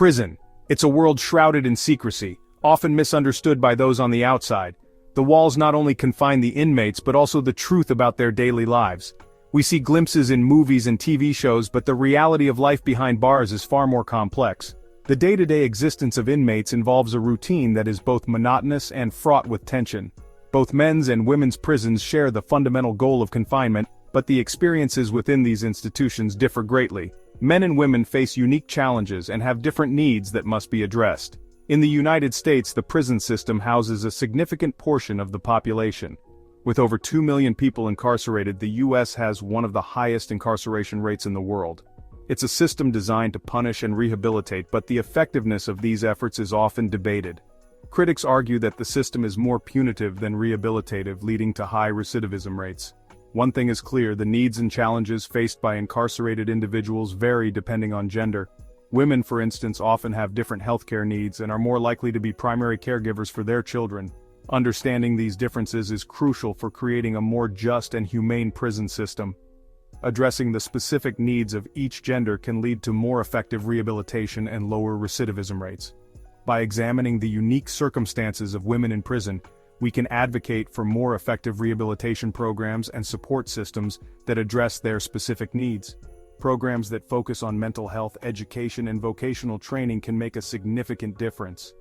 Prison. It's a world shrouded in secrecy, often misunderstood by those on the outside. The walls not only confine the inmates but also the truth about their daily lives. We see glimpses in movies and TV shows, but the reality of life behind bars is far more complex. The day-to-day existence of inmates involves a routine that is both monotonous and fraught with tension. Both men's and women's prisons share the fundamental goal of confinement, but the experiences within these institutions differ greatly. Men and women face unique challenges and have different needs that must be addressed. In the United States, the prison system houses a significant portion of the population. With over 2 million people incarcerated, the U.S. has one of the highest incarceration rates in the world. It's a system designed to punish and rehabilitate, but the effectiveness of these efforts is often debated. Critics argue that the system is more punitive than rehabilitative, leading to high recidivism rates. One thing is clear: the needs and challenges faced by incarcerated individuals vary depending on gender. Women, for instance, often have different healthcare needs and are more likely to be primary caregivers for their children. Understanding these differences is crucial for creating a more just and humane prison system. Addressing the specific needs of each gender can lead to more effective rehabilitation and lower recidivism rates. By examining the unique circumstances of women in prison, we can advocate for more effective rehabilitation programs and support systems that address their specific needs. Programs that focus on mental health, education, and vocational training can make a significant difference.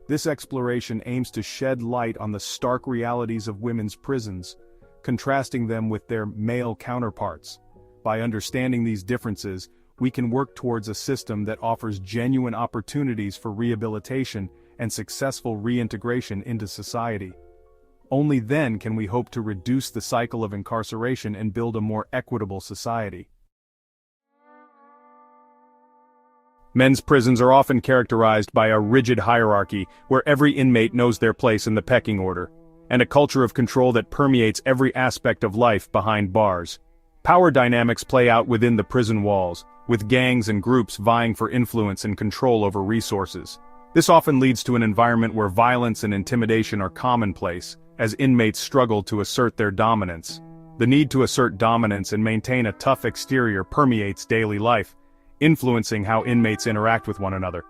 This exploration aims to shed light on the stark realities of women's prisons, contrasting them with their male counterparts. By understanding these differences, we can work towards a system that offers genuine opportunities for rehabilitation and successful reintegration into society. Only then can we hope to reduce the cycle of incarceration and build a more equitable society. Men's prisons are often characterized by a rigid hierarchy where every inmate knows their place in the pecking order, and a culture of control that permeates every aspect of life behind bars. Power dynamics play out within the prison walls, with gangs and groups vying for influence and control over resources. This often leads to an environment where violence and intimidation are commonplace, as inmates struggle to assert their dominance. The need to assert dominance and maintain a tough exterior permeates daily life, influencing how inmates interact with one another.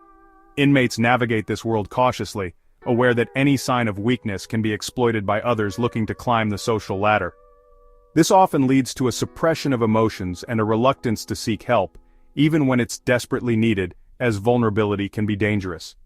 Inmates navigate this world cautiously, aware that any sign of weakness can be exploited by others looking to climb the social ladder. This often leads to a suppression of emotions and a reluctance to seek help, even when it's desperately needed, as vulnerability can be dangerous.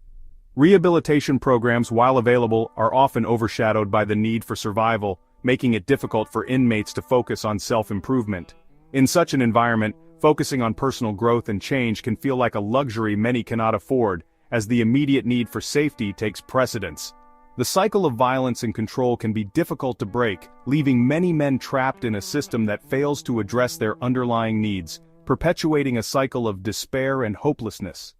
Rehabilitation programs, while available, are often overshadowed by the need for survival, making it difficult for inmates to focus on self-improvement. In such an environment, focusing on personal growth and change can feel like a luxury many cannot afford, as the immediate need for safety takes precedence. The cycle of violence and control can be difficult to break, leaving many men trapped in a system that fails to address their underlying needs, perpetuating a cycle of despair and hopelessness.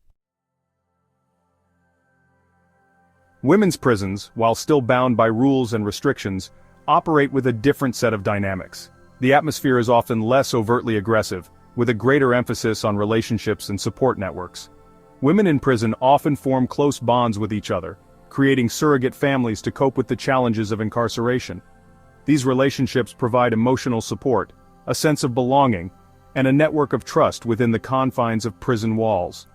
Women's prisons, while still bound by rules and restrictions, operate with a different set of dynamics. The atmosphere is often less overtly aggressive, with a greater emphasis on relationships and support networks. Women in prison often form close bonds with each other, creating surrogate families to cope with the challenges of incarceration. These relationships provide emotional support, a sense of belonging, and a network of trust within the confines of prison walls.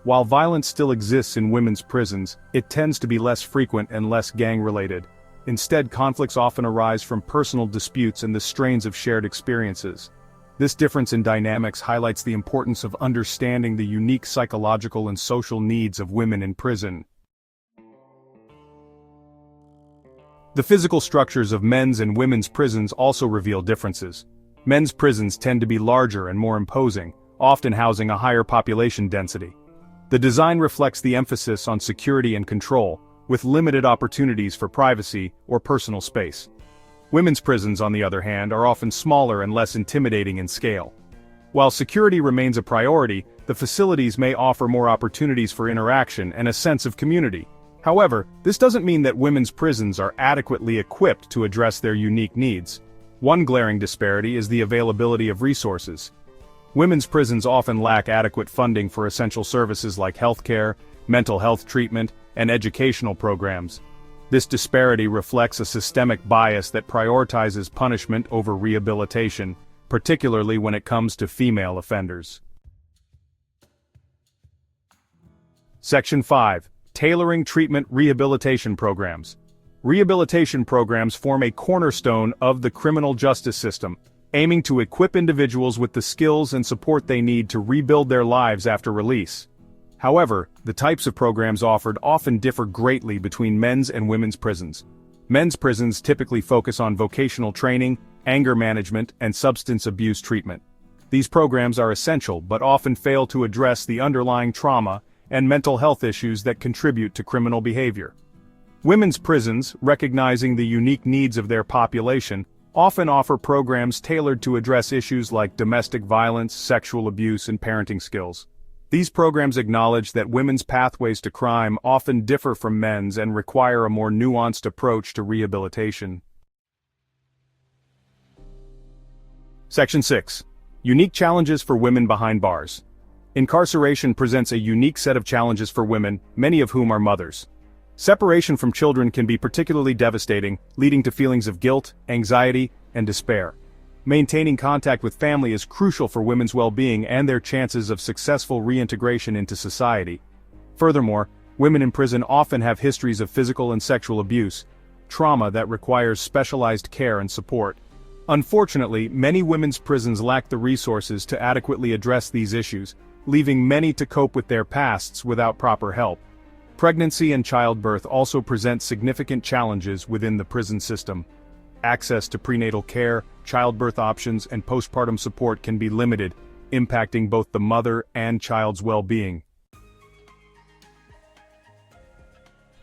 While violence still exists in women's prisons, it tends to be less frequent and less gang-related. Instead, conflicts often arise from personal disputes and the strains of shared experiences. This difference in dynamics highlights the importance of understanding the unique psychological and social needs of women in prison. The physical structures of men's and women's prisons also reveal differences. Men's prisons tend to be larger and more imposing, often housing a higher population density. The design reflects the emphasis on security and control, with limited opportunities for privacy or personal space. Women's prisons, on the other hand, are often smaller and less intimidating in scale. While security remains a priority, the facilities may offer more opportunities for interaction and a sense of community. However, this doesn't mean that women's prisons are adequately equipped to address their unique needs. One glaring disparity is the availability of resources. Women's prisons often lack adequate funding for essential services like healthcare, mental health treatment, and educational programs. This disparity reflects a systemic bias that prioritizes punishment over rehabilitation, particularly when it comes to female offenders. Section 5. Tailoring treatment rehabilitation programs. Rehabilitation programs form a cornerstone of the criminal justice system, aiming to equip individuals with the skills and support they need to rebuild their lives after release. However, the types of programs offered often differ greatly between men's and women's prisons. Men's prisons typically focus on vocational training, anger management, and substance abuse treatment. These programs are essential but often fail to address the underlying trauma and mental health issues that contribute to criminal behavior. Women's prisons, recognizing the unique needs of their population, often offer programs tailored to address issues like domestic violence, sexual abuse, and parenting skills. These programs acknowledge that women's pathways to crime often differ from men's and require a more nuanced approach to rehabilitation. Section 6. Unique challenges for women behind bars. Incarceration presents a unique set of challenges for women, many of whom are mothers. Separation from children can be particularly devastating, leading to feelings of guilt, anxiety, and despair. Maintaining contact with family is crucial for women's well-being and their chances of successful reintegration into society. Furthermore, women in prison often have histories of physical and sexual abuse, trauma that requires specialized care and support. Unfortunately, many women's prisons lack the resources to adequately address these issues, leaving many to cope with their pasts without proper help. Pregnancy and childbirth also present significant challenges within the prison system. Access to prenatal care, childbirth options, and postpartum support can be limited, impacting both the mother and child's well-being.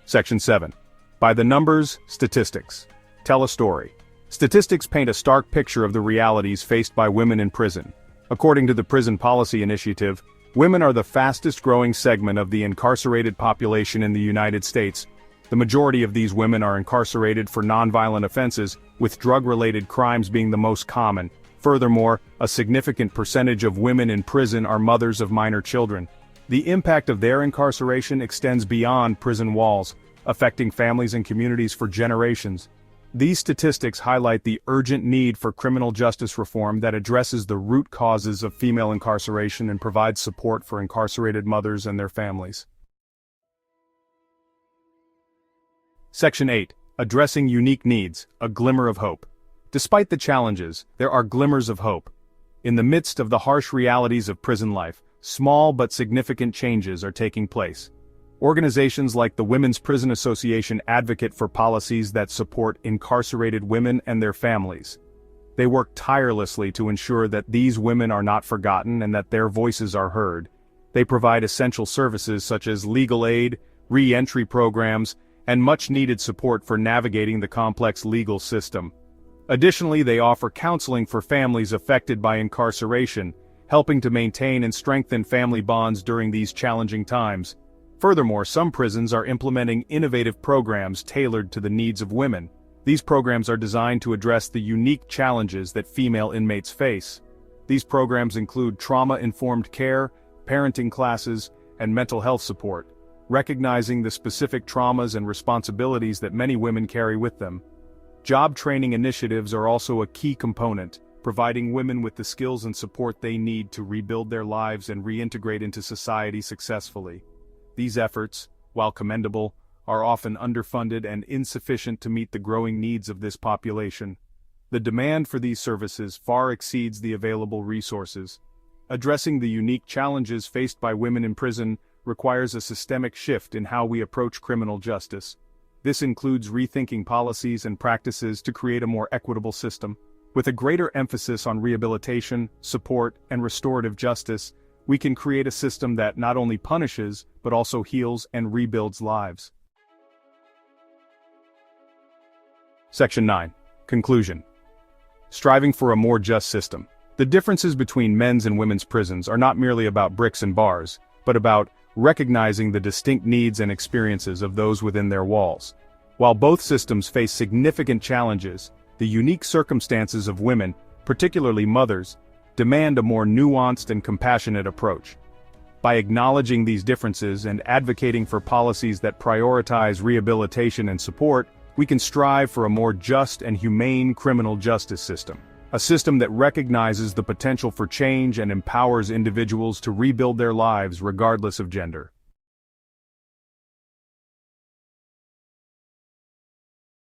Section 7. By the numbers, statistics. Tell a story. Statistics paint a stark picture of the realities faced by women in prison. According to the Prison Policy Initiative, women are the fastest-growing segment of the incarcerated population in the United States. The majority of these women are incarcerated for nonviolent offenses, with drug-related crimes being the most common. Furthermore, a significant percentage of women in prison are mothers of minor children. The impact of their incarceration extends beyond prison walls, affecting families and communities for generations. These statistics highlight the urgent need for criminal justice reform that addresses the root causes of female incarceration and provides support for incarcerated mothers and their families. Section 8. Addressing unique needs, a glimmer of hope. Despite the challenges, there are glimmers of hope. In the midst of the harsh realities of prison life, small but significant changes are taking place. Organizations like the Women's Prison Association advocate for policies that support incarcerated women and their families. They work tirelessly to ensure that these women are not forgotten and that their voices are heard. They provide essential services such as legal aid, re-entry programs, and much-needed support for navigating the complex legal system. Additionally, they offer counseling for families affected by incarceration, helping to maintain and strengthen family bonds during these challenging times. Furthermore, some prisons are implementing innovative programs tailored to the needs of women. These programs are designed to address the unique challenges that female inmates face. These programs include trauma-informed care, parenting classes, and mental health support, recognizing the specific traumas and responsibilities that many women carry with them. Job training initiatives are also a key component, providing women with the skills and support they need to rebuild their lives and reintegrate into society successfully. These efforts, while commendable, are often underfunded and insufficient to meet the growing needs of this population. The demand for these services far exceeds the available resources. Addressing the unique challenges faced by women in prison requires a systemic shift in how we approach criminal justice. This includes rethinking policies and practices to create a more equitable system. With a greater emphasis on rehabilitation, support, and restorative justice, we can create a system that not only punishes, but also heals and rebuilds lives. Section 9. Conclusion. Striving for a more just system. The differences between men's and women's prisons are not merely about bricks and bars, but about recognizing the distinct needs and experiences of those within their walls. While both systems face significant challenges, the unique circumstances of women, particularly mothers, demand a more nuanced and compassionate approach. By acknowledging these differences and advocating for policies that prioritize rehabilitation and support, we can strive for a more just and humane criminal justice system. A system that recognizes the potential for change and empowers individuals to rebuild their lives regardless of gender.